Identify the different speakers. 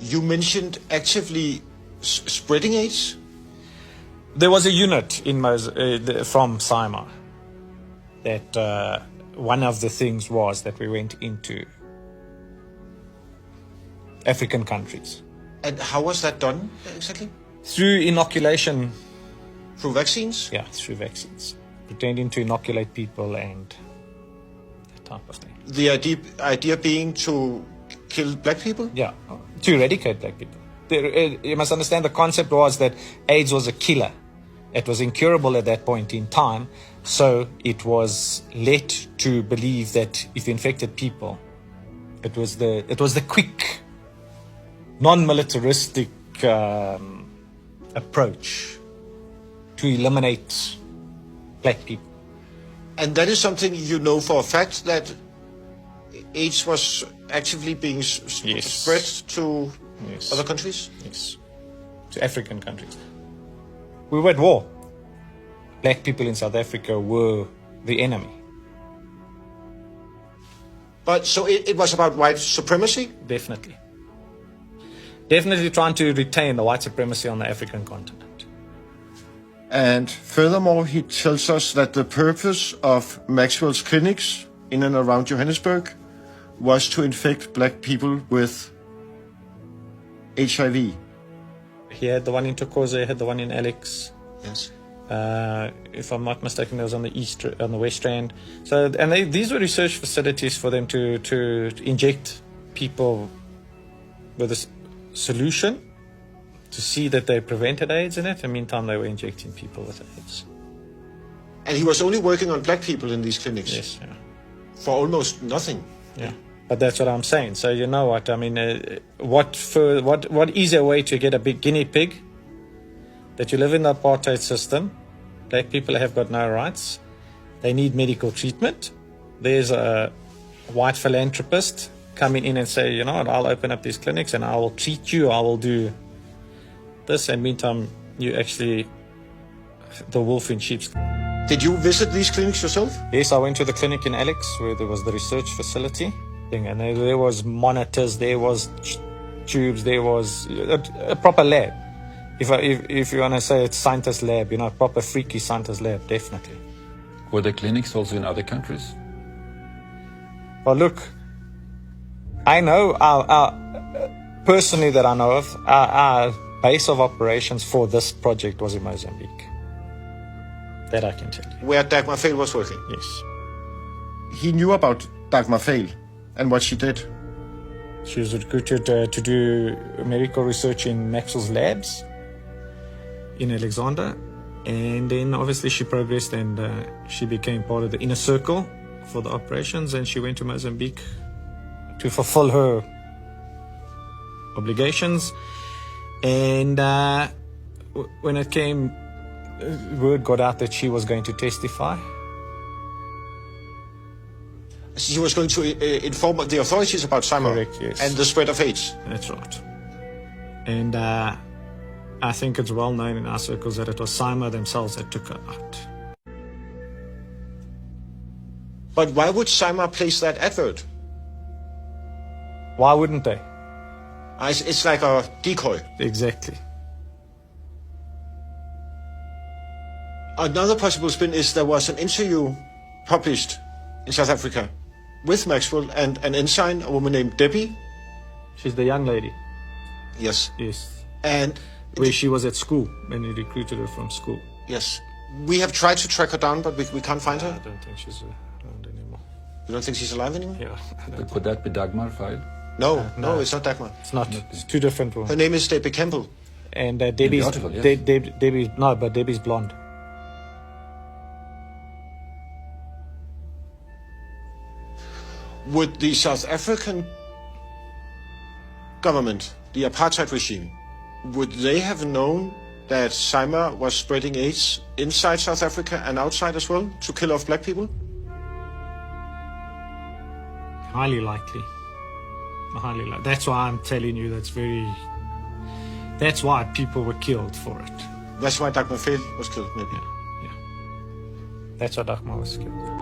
Speaker 1: You mentioned actively spreading AIDS?
Speaker 2: There was a unit in from SIMA that one of the things was that we went into African countries.
Speaker 1: And how was that done exactly?
Speaker 2: Through inoculation.
Speaker 1: Through vaccines?
Speaker 2: Yeah, through vaccines. Pretending to inoculate people and that type of thing.
Speaker 1: The idea being to kill black people?
Speaker 2: Yeah, to eradicate black people. You must understand the concept was that AIDS was a killer. It was incurable at that point in time, so it was led to believe that if you infected people, it was the quick, non-militaristic approach to eliminate black people.
Speaker 1: And that is something you know for a fact, that AIDS was actively being spread to other countries?
Speaker 2: Yes, to African countries. We were at war. Black people in South Africa were the enemy.
Speaker 1: But so it was about white supremacy?
Speaker 2: Definitely. Definitely trying to retain the white supremacy on the African continent.
Speaker 1: And furthermore, he tells us that the purpose of Maxwell's clinics in and around Johannesburg was to infect black people with HIV.
Speaker 2: He had the one in Tokoza, he had the one in Alex.
Speaker 1: Yes.
Speaker 2: If I'm not mistaken, there was on the West Strand. So, and these were research facilities for them to inject people with a solution to see that they prevented AIDS in it. In the meantime, they were injecting people with AIDS.
Speaker 1: And he was only working on black people in these clinics?
Speaker 2: Yes, yeah.
Speaker 1: For almost nothing?
Speaker 2: Yeah. But that's what I'm saying. So you know what I mean? What easier way to get a big guinea pig? That you live in the apartheid system. Black people have got no rights. They need medical treatment. There's a white philanthropist coming in and say, you know what, I'll open up these clinics and I will treat you. I will do this. And meantime, you actually the wolf in sheep's.
Speaker 1: Did you visit these clinics yourself?
Speaker 2: Yes, I went to the clinic in Alex where there was the research facility. And there was monitors, there was tubes, there was a proper lab. If you want to say it's scientist lab, you know, proper freaky scientist lab, definitely.
Speaker 3: Were there clinics also in other countries?
Speaker 2: Well, look, I know personally that I know of, our base of operations for this project was in Mozambique. That I can tell you.
Speaker 1: Where Dagmar Fail was working?
Speaker 2: Yes.
Speaker 1: He knew about Dagmar Fail and what she did.
Speaker 2: She was recruited to do medical research in Maxwell's labs in Alexander, and then obviously she progressed and she became part of the inner circle for the operations, and she went to Mozambique to fulfill her obligations. And when it came, word got out that she was going to testify.
Speaker 1: She was going to inform the authorities about SIMA.
Speaker 2: Correct, yes.
Speaker 1: And the spread of AIDS.
Speaker 2: That's right. And I think it's well known in our circles that it was SIMA themselves that took her out.
Speaker 1: But why would SIMA place that advert?
Speaker 2: Why wouldn't they?
Speaker 1: It's like a decoy.
Speaker 2: Exactly.
Speaker 1: Another possible spin is there was an interview published in South Africa with Maxwell and an ensign, a woman named Debbie.
Speaker 2: She's the young lady.
Speaker 1: Yes.
Speaker 2: Yes.
Speaker 1: And
Speaker 2: where she was at school when he recruited her from school.
Speaker 1: Yes. We have tried to track her down, but we can't find her.
Speaker 2: I don't think she's around anymore.
Speaker 1: You don't think she's alive anymore?
Speaker 2: Yeah.
Speaker 3: Could that be Dagmar Fail?
Speaker 1: No, it's not Dagmar.
Speaker 2: It's not. It's two different women.
Speaker 1: Her name is Debbie Campbell.
Speaker 2: And Debbie's,
Speaker 3: article, yes.
Speaker 2: Debbie's, no, but Debbie's blonde.
Speaker 1: Would the South African government, the apartheid regime, would they have known that SIMA was spreading AIDS inside South Africa and outside as well to kill off black people?
Speaker 2: Highly likely. Highly likely. That's why I'm telling you that's why people were killed for it.
Speaker 1: That's why Dagmar Fail was killed, maybe.
Speaker 2: Yeah. That's why Dagmar was killed.